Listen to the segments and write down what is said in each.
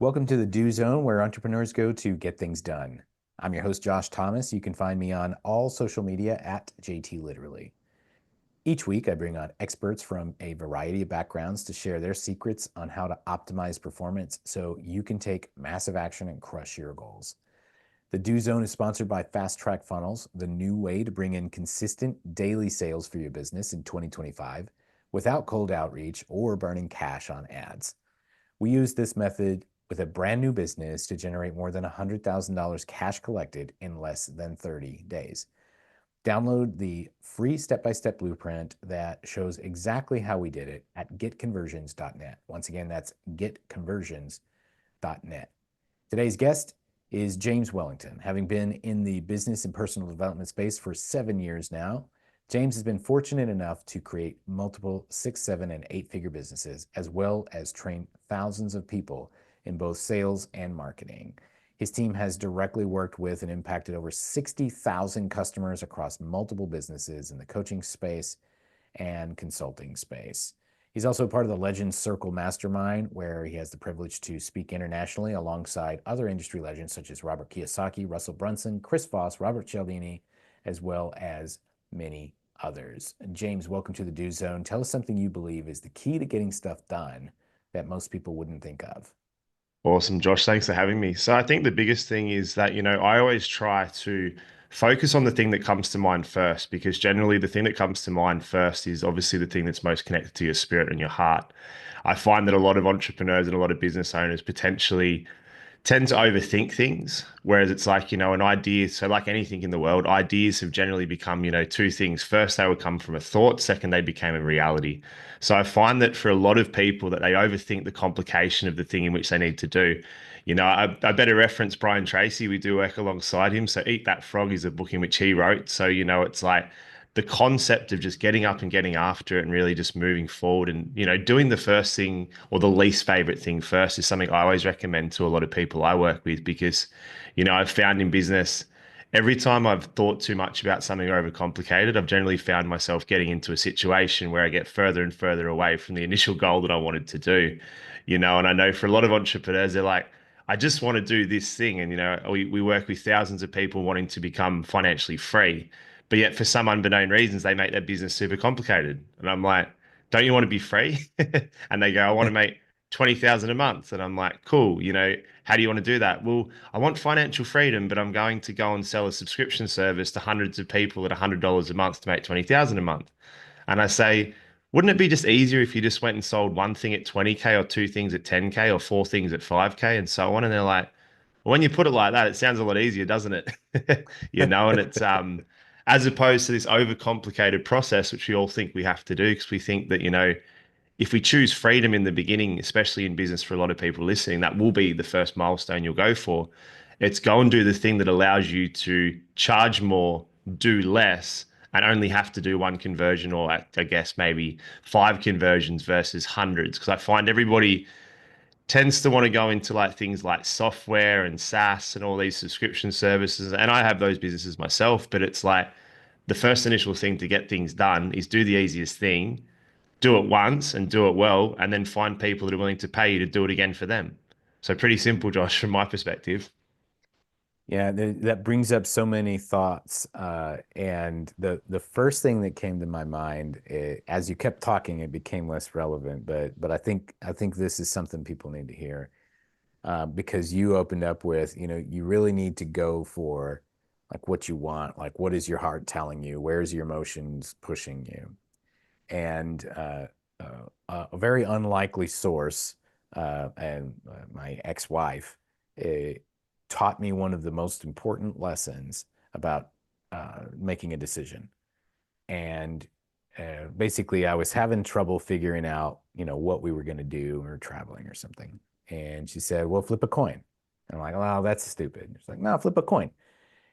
Welcome to the Do Zone, where entrepreneurs go to get things done. I'm your host, Josh Thomas. You can find me on all social media at JT Literally. Each week, I bring on experts from a variety of backgrounds to share their secrets on how to optimize performance so you can take massive action and crush your goals. The Do Zone is sponsored by Fast Track Funnels, the new way to bring in consistent daily sales for your business in 2025 without cold outreach or burning cash on ads. We use this method with a brand new business to generate more than $100,000 cash collected in less than 30 days. Download the free step-by-step blueprint that shows exactly how we did it at getconversions.net. Once again, that's getconversions.net. Today's guest is James Wellington. Having been in the business and personal development space for 7 years now, James has been fortunate enough to create multiple 6, 7, and 8-figure businesses, as well as train thousands of people in both sales and marketing. His team has directly worked with and impacted over 60,000 customers across multiple businesses in the coaching space and consulting space. He's also part of the Legends Circle Mastermind, where he has the privilege to speak internationally alongside other industry legends such as Robert Kiyosaki, Russell Brunson, Chris Voss, Robert Cialdini, as well as many others. James, welcome to the Do Zone. Tell us something you believe is the key to getting stuff done that most people wouldn't think of. Awesome, Josh. Thanks for having me. So I think the biggest thing is that, I always try to focus on the thing that comes to mind first, because generally the thing that comes to mind first is obviously the thing that's most connected to your spirit and your heart. I find that a lot of entrepreneurs and a lot of business owners potentially tend to overthink things, whereas it's like, an idea. So like anything in the world, ideas have generally become, two things. First, they would come from a thought. Second, they became a reality. So I find that for a lot of people that they overthink the complication of the thing in which they need to do. I better reference Brian Tracy. We do work alongside him. So Eat That Frog is a book in which he wrote. So, it's like the concept of just getting up and getting after it and really just moving forward and, doing the first thing or the least favorite thing first is something I always recommend to a lot of people I work with because, I've found in business, every time I've thought too much about something or overcomplicated, I've generally found myself getting into a situation where I get further and further away from the initial goal that I wanted to do, and I know for a lot of entrepreneurs, they're like, I just want to do this thing. And, we work with thousands of people wanting to become financially free. But yet, for some unbeknown reasons, they make their business super complicated. And I'm like, don't you want to be free? And they go, I want to make 20,000 a month. And I'm like, cool. How do you want to do that? Well, I want financial freedom, but I'm going to go and sell a subscription service to hundreds of people at $100 a month to make 20,000 a month. And I say, wouldn't it be just easier if you just went and sold one thing at 20K or two things at 10K or four things at 5K and so on? And they're like, well, when you put it like that, it sounds a lot easier, doesn't it? And it's as opposed to this overcomplicated process, which we all think we have to do because we think that, if we choose freedom in the beginning, especially in business for a lot of people listening, that will be the first milestone you'll go for. It's go and do the thing that allows you to charge more, do less, and only have to do one conversion or I guess maybe five conversions versus hundreds. Because I find everybody tends to want to go into like things like software and SaaS and all these subscription services. And I have those businesses myself, but it's like the first initial thing to get things done is do the easiest thing, do it once and do it well, and then find people that are willing to pay you to do it again for them. So pretty simple, Josh, from my perspective. Yeah, that brings up so many thoughts. And the first thing that came to my mind, as you kept talking, it became less relevant. But I think this is something people need to hear, because you opened up with, you really need to go for like what you want, like what is your heart telling you, where's your emotions pushing you, and a very unlikely source, and my ex-wife. Taught me one of the most important lessons about making a decision. And basically, I was having trouble figuring out, what we were going to do. We were traveling or something. And she said, well, flip a coin. And I'm like, well, that's stupid. She's like, no, flip a coin.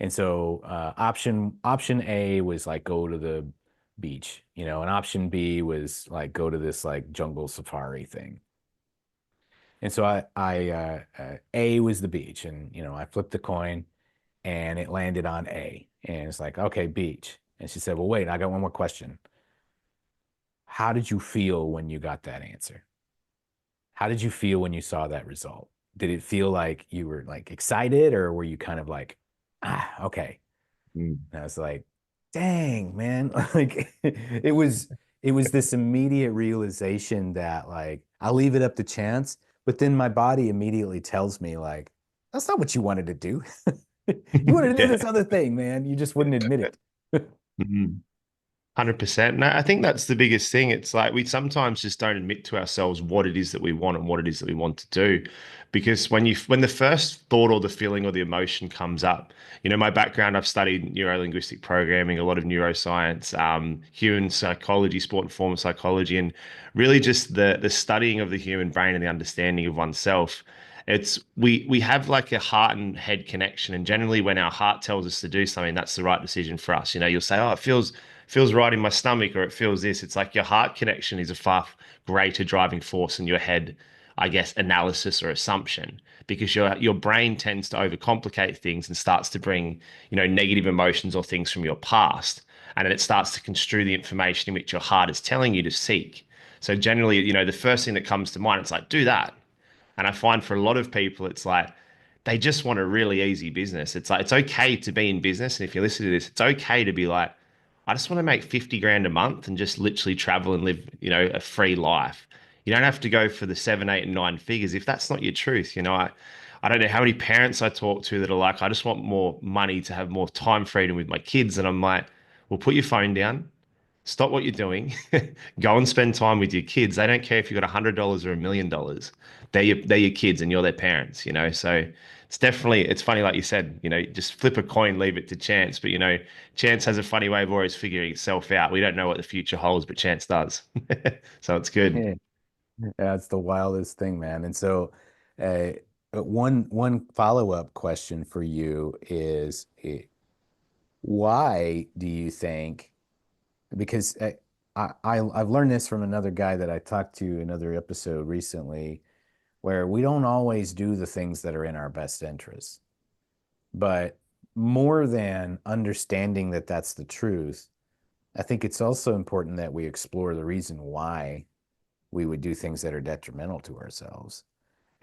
And so option A was like go to the beach, and option B was like go to this like jungle safari thing. And so A was the beach, and I flipped the coin, and it landed on A, and it's like, okay, beach. And she said, well, wait, I got one more question. How did you feel when you got that answer? How did you feel when you saw that result? did it feel like you were like excited, or were you kind of like, ah, okay? Mm. And I was like, dang, man. Like it was this immediate realization that like I'll leave it up to chance, but then my body immediately tells me like, that's not what you wanted to do. You wanted to do Yeah. this other thing, man. You just wouldn't admit it. Mhm. 100%. No, I think that's the biggest thing. It's like we sometimes just don't admit to ourselves what it is that we want and what it is that we want to do. Because when the first thought or the feeling or the emotion comes up, my background, I've studied neuro-linguistic programming, a lot of neuroscience, human psychology, sport and performance psychology, and really just the studying of the human brain and the understanding of oneself. It's we have like a heart and head connection, and generally when our heart tells us to do something, that's the right decision for us. You'll say, "Oh, it feels right in my stomach," or "it feels this." It's like your heart connection is a far greater driving force than your head, I guess, analysis or assumption, because your brain tends to overcomplicate things and starts to bring, negative emotions or things from your past, and then it starts to construe the information in which your heart is telling you to seek. So generally, the first thing that comes to mind, it's like, do that. And I find for a lot of people, it's like they just want a really easy business. It's like it's okay to be in business. And if you listen to this, it's okay to be like, I just want to make 50 grand a month and just literally travel and live, a free life. You don't have to go for the seven, eight, and nine figures if that's not your truth. I don't know how many parents I talk to that are like, I just want more money to have more time freedom with my kids. And I'm like, well, put your phone down, stop what you're doing, go and spend time with your kids. They don't care if you've got $100 or $1 million. They're your kids and you're their parents, So it's funny, like you said, just flip a coin, leave it to chance. But chance has a funny way of always figuring itself out. We don't know what the future holds, but chance does. So it's good. Yeah, it's the wildest thing, man. And so, uh, one follow-up question for you is, why do you think? Because I've learned this from another guy that I talked to another episode recently, where we don't always do the things that are in our best interest. But more than understanding that that's the truth, I think it's also important that we explore the reason why we would do things that are detrimental to ourselves.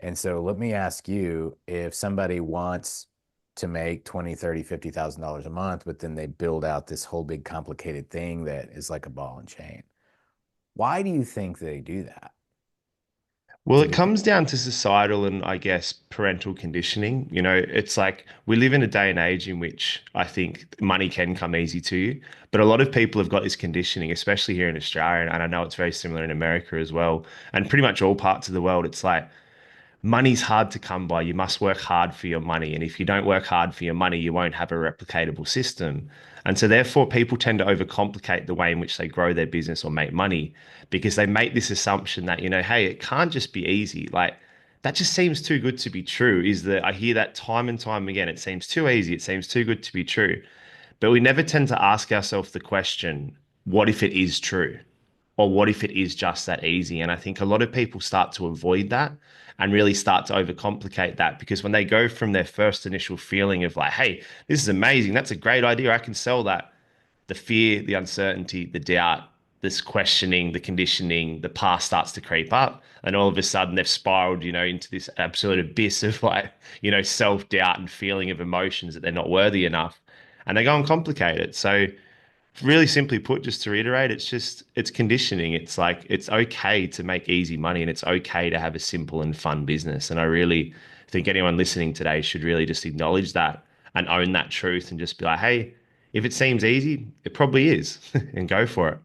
And so let me ask you, if somebody wants to make 20, 30, $50,000 a month, but then they build out this whole big complicated thing that is like a ball and chain. Why do you think they do that? Well, Is it it because comes down to societal and I guess parental conditioning. It's like we live in a day and age in which I think money can come easy to you, but a lot of people have got this conditioning, especially here in Australia, and I know it's very similar in America as well, and pretty much all parts of the world. It's like money's hard to come by. You must work hard for your money. And if you don't work hard for your money, you won't have a replicatable system. And so, therefore, people tend to overcomplicate the way in which they grow their business or make money because they make this assumption that, hey, it can't just be easy. Like, that just seems too good to be true. Is that I hear that time and time again. It seems too easy. It seems too good to be true. But we never tend to ask ourselves the question, what if it is true? Or what if it is just that easy? And I think a lot of people start to avoid that and really start to overcomplicate that because when they go from their first initial feeling of like, hey, this is amazing, that's a great idea, I can sell that, the fear, the uncertainty, the doubt, this questioning, the conditioning, the past starts to creep up. And all of a sudden they've spiraled, into this absolute abyss of like, self-doubt and feeling of emotions that they're not worthy enough. And they go and complicate it. So really simply put, just to reiterate, it's conditioning. It's like it's okay to make easy money and it's okay to have a simple and fun business. And I really think anyone listening today should really just acknowledge that and own that truth and just be like, hey, if it seems easy, it probably is, and go for it.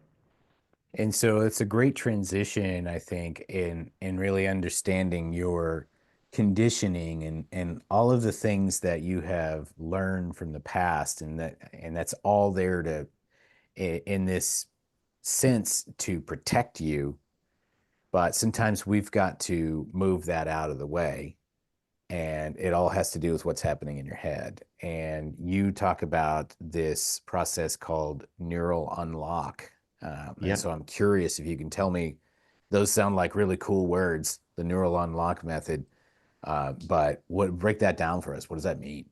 And so it's a great transition, I think, in really understanding your conditioning and all of the things that you have learned from the past, and that's all there to in this sense to protect you. But sometimes we've got to move that out of the way, and it all has to do with what's happening in your head. And you talk about this process called neural unlock. And Yeah. so I'm curious if you can tell me, those sound like really cool words, the neural unlock method. But break that down for us. What does that mean?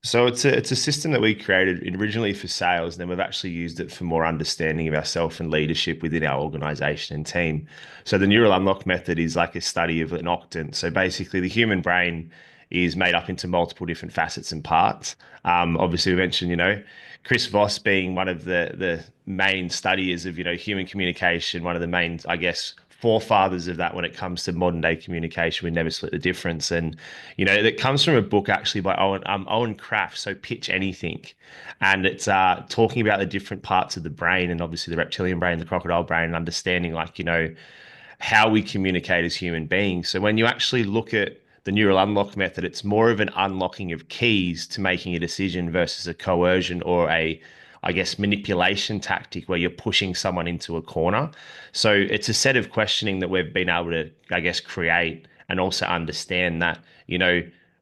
So it's a system that we created originally for sales, and then we've actually used it for more understanding of ourselves and leadership within our organization and team. So the neural unlock method is like a study of an octant. So basically, the human brain is made up into multiple different facets and parts. Obviously, we mentioned, Chris Voss being one of the main studiers of, human communication, one of the main, I guess, forefathers of that when it comes to modern day communication. We never split the difference. And that comes from a book actually by Owen Kraft, so Pitch Anything. And it's talking about the different parts of the brain, and obviously the reptilian brain, the crocodile brain, and understanding, like, how we communicate as human beings. So when you actually look at the neural unlock method, it's more of an unlocking of keys to making a decision versus a coercion or a, I guess, manipulation tactic where you're pushing someone into a corner. So it's a set of questioning that we've been able to, I guess, create and also understand that,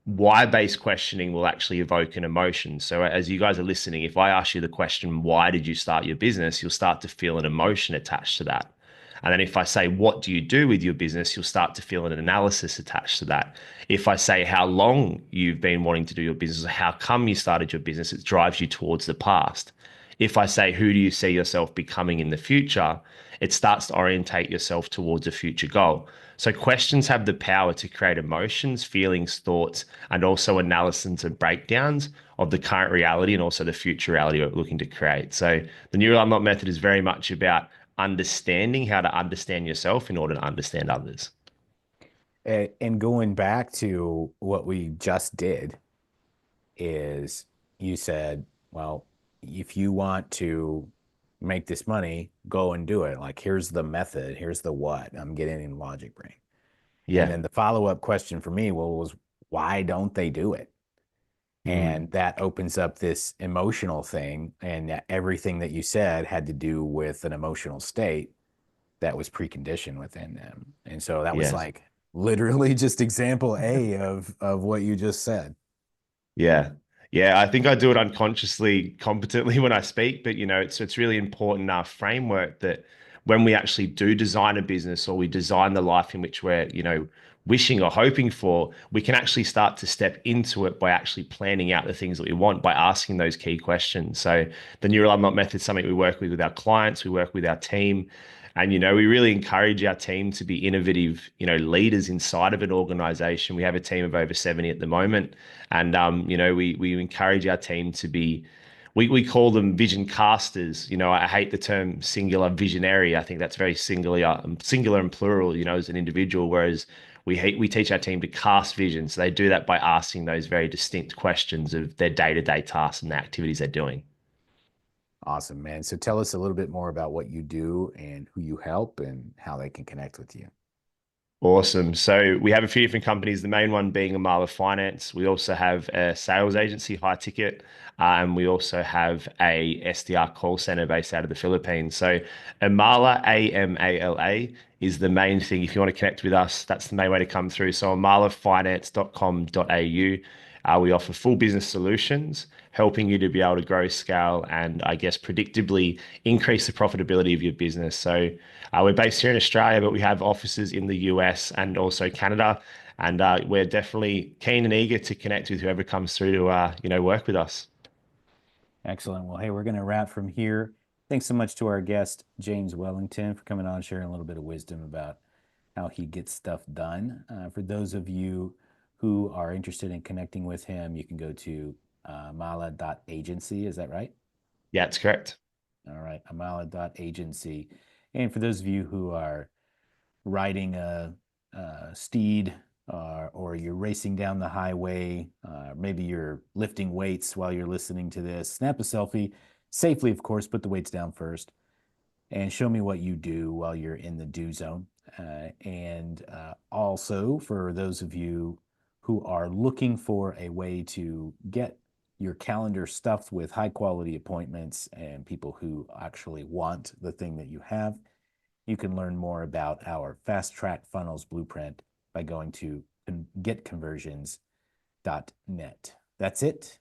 why-based questioning will actually evoke an emotion. So as you guys are listening, if I ask you the question, why did you start your business? You'll start to feel an emotion attached to that. And then if I say, what do you do with your business? You'll start to feel an analysis attached to that. If I say how long you've been wanting to do your business, or how come you started your business, it drives you towards the past. If I say, who do you see yourself becoming in the future? It starts to orientate yourself towards a future goal. So questions have the power to create emotions, feelings, thoughts, and also analysis and breakdowns of the current reality and also the future reality we're looking to create. So the neural unlock method is very much about understanding how to understand yourself in order to understand others. And going back to what we just did is you said, well, if you want to make this money, go and do it. Like, here's the method, here's the what. I'm getting in logic brain. And Yeah. then the follow-up question for me was, why don't they do it? Mm. And that opens up this emotional thing. And everything that you said had to do with an emotional state that was preconditioned within them. And so that was Yeah. like literally just example A of what you just said. Yeah. Yeah, I think I do it unconsciously, competently when I speak, but it's really important in our framework that when we actually do design a business or we design the life in which we're, wishing or hoping for, we can actually start to step into it by actually planning out the things that we want by asking those key questions. So the neural unlock method is something we work with our clients, we work with our team. And, we really encourage our team to be innovative, leaders inside of an organization. We have a team of over 70 at the moment. And we encourage our team to be, we call them vision casters. I hate the term singular visionary. I think that's very singular and plural, as an individual. Whereas we teach our team to cast vision. So they do that by asking those very distinct questions of their day-to-day tasks and the activities they're doing. Awesome, man. So tell us a little bit more about what you do and who you help and how they can connect with you. Awesome. So we have a few different companies, the main one being Amala Finance. We also have a sales agency, High Ticket, and we also have a SDR call center based out of the Philippines. So Amala, AMALA, is the main thing. If you want to connect with us, that's the main way to come through. So amalafinance.com.au. We offer full business solutions, helping you to be able to grow, scale, and I guess predictably increase the profitability of your business. So we're based here in Australia, but we have offices in the US and also Canada. And we're definitely keen and eager to connect with whoever comes through to, work with us. Excellent. Well, hey, we're going to wrap from here. Thanks so much to our guest, James Wellington, for coming on, sharing a little bit of wisdom about how he gets stuff done. For those of you who are interested in connecting with him, you can go to amala.agency. Is that right? Yeah, it's correct. All right, amala.agency. And for those of you who are riding a steed or you're racing down the highway, maybe you're lifting weights while you're listening to this, snap a selfie safely, of course, put the weights down first and show me what you do while you're in the do zone. And also, for those of you who are looking for a way to get your calendar stuffed with high quality appointments and people who actually want the thing that you have, you can learn more about our fast track funnels blueprint by going to getconversions.net. That's it.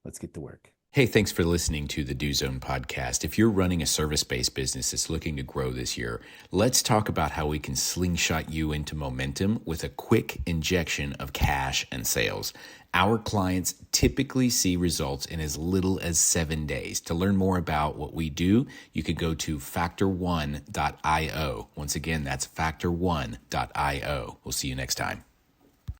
Let's get to work. Hey, thanks for listening to the Do Zone podcast. If you're running a service-based business that's looking to grow this year, let's talk about how we can slingshot you into momentum with a quick injection of cash and sales. Our clients typically see results in as little as 7 days. To learn more about what we do, you could go to factor1.io. Once again, that's factor1.io. We'll see you next time.